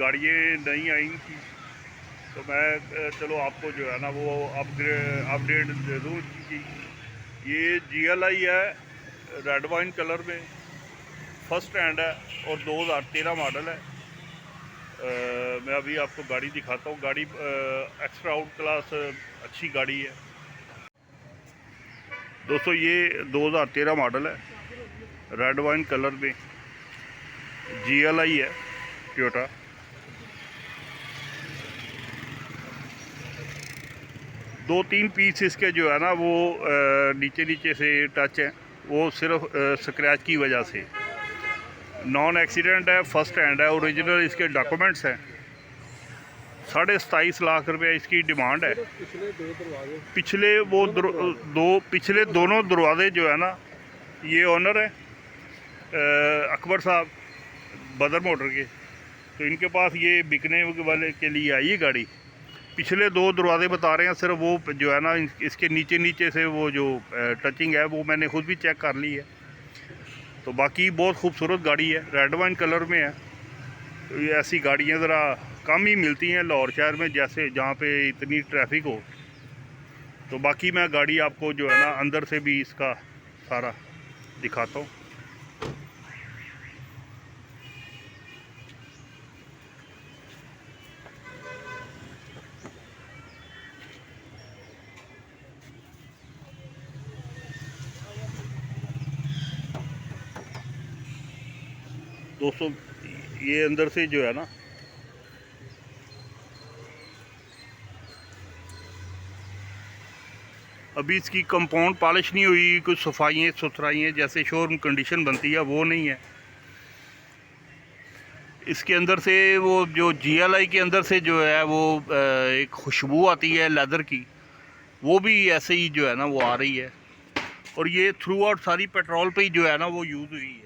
गाड़ियाँ नई आई थी, तो मैं चलो आपको जो है ना वो अपडेट दे दूँ कि ये GLI है, रेड वाइन कलर में, फर्स्ट हैंड है और 2013 मॉडल है। मैं अभी आपको गाड़ी दिखाता हूँ। गाड़ी एक्स्ट्रा आउट क्लास अच्छी गाड़ी है दोस्तों। ये 2013 मॉडल है, रेड वाइन कलर में, GLI है टोयोटा। दो तीन पीस इसके जो है ना वो नीचे से टच है, वो सिर्फ स्क्रैच की वजह से। नॉन एक्सीडेंट है, फर्स्ट हैंड है, ओरिजिनल इसके डॉक्यूमेंट्स हैं। 27.5 लाख रुपए इसकी डिमांड है। पिछले दोनों दरवाजे जो है ना, ये ओनर है अकबर साहब बदर मोटर के, तो इनके पास ये बिकने वाले के लिए आई है गाड़ी। पिछले दो दरवाजे बता रहे हैं, सिर्फ वो जो है ना इसके नीचे से वो जो टचिंग है वो मैंने खुद भी चेक कर ली है। तो बाकी बहुत खूबसूरत गाड़ी है, रेड वाइन कलर में है। तो ये ऐसी गाड़ियाँ ज़रा कम ही मिलती हैं लाहौर शहर में, जैसे जहाँ पे इतनी ट्रैफिक हो। तो बाकी मैं गाड़ी आपको जो है ना अंदर से भी इसका सारा दिखाता हूँ। दोस्तों ये अंदर से जो है ना अभी इसकी कंपाउंड पॉलिश नहीं हुई, कुछ सफाइयाँ सुथराइयाँ जैसे शोरूम कंडीशन बनती है वो नहीं है। इसके अंदर से वो जो GLI के अंदर से जो है वो एक खुशबू आती है लेदर की, वो भी ऐसे ही जो है ना वो आ रही है। और ये थ्रू आउट सारी पेट्रोल पे ही जो है ना वो यूज़ हुई है।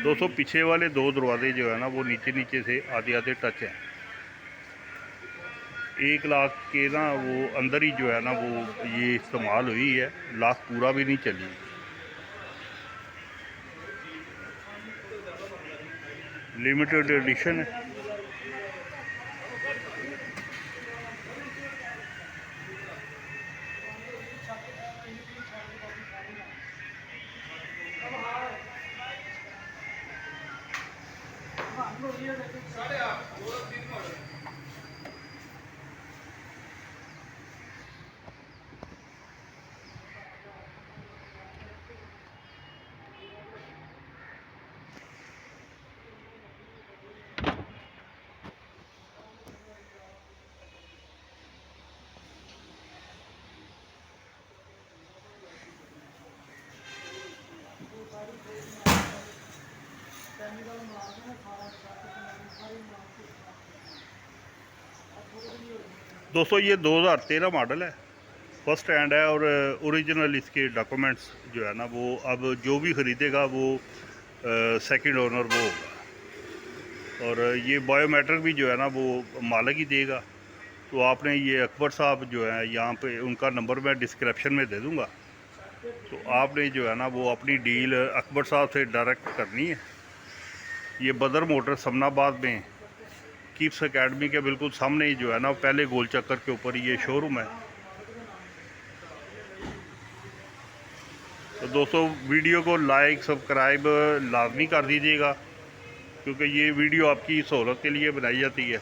दोस्तों पीछे वाले दो दरवाजे जो है ना वो नीचे से आधे टच हैं। 1 लाख के ना वो अंदर ही जो है ना वो ये इस्तेमाल हुई है, लाख पूरा भी नहीं चली। लिमिटेड एडिशन है। दोस्तों ये 2013 मॉडल है, फर्स्ट हैंड है और ओरिजिनल इसके डॉक्यूमेंट्स जो है ना वो अब जो भी ख़रीदेगा वो सेकंड ओनर वो होगा। और ये बायोमेट्रिक भी जो है ना वो मालिक ही देगा। तो आपने ये अकबर साहब जो है यहाँ पे उनका नंबर मैं डिस्क्रिप्शन में दे दूँगा। तो आपने जो है ना वो अपनी डील अकबर साहब से डायरेक्ट करनी है। ये बदर मोटर समनाबाद में कीप्स एकेडमी के बिल्कुल सामने ही जो है ना पहले गोल चक्कर के ऊपर ये शोरूम है। तो दोस्तों वीडियो को लाइक सब्सक्राइब लाजमी कर दीजिएगा, क्योंकि ये वीडियो आपकी सहूलत के लिए बनाई जाती है।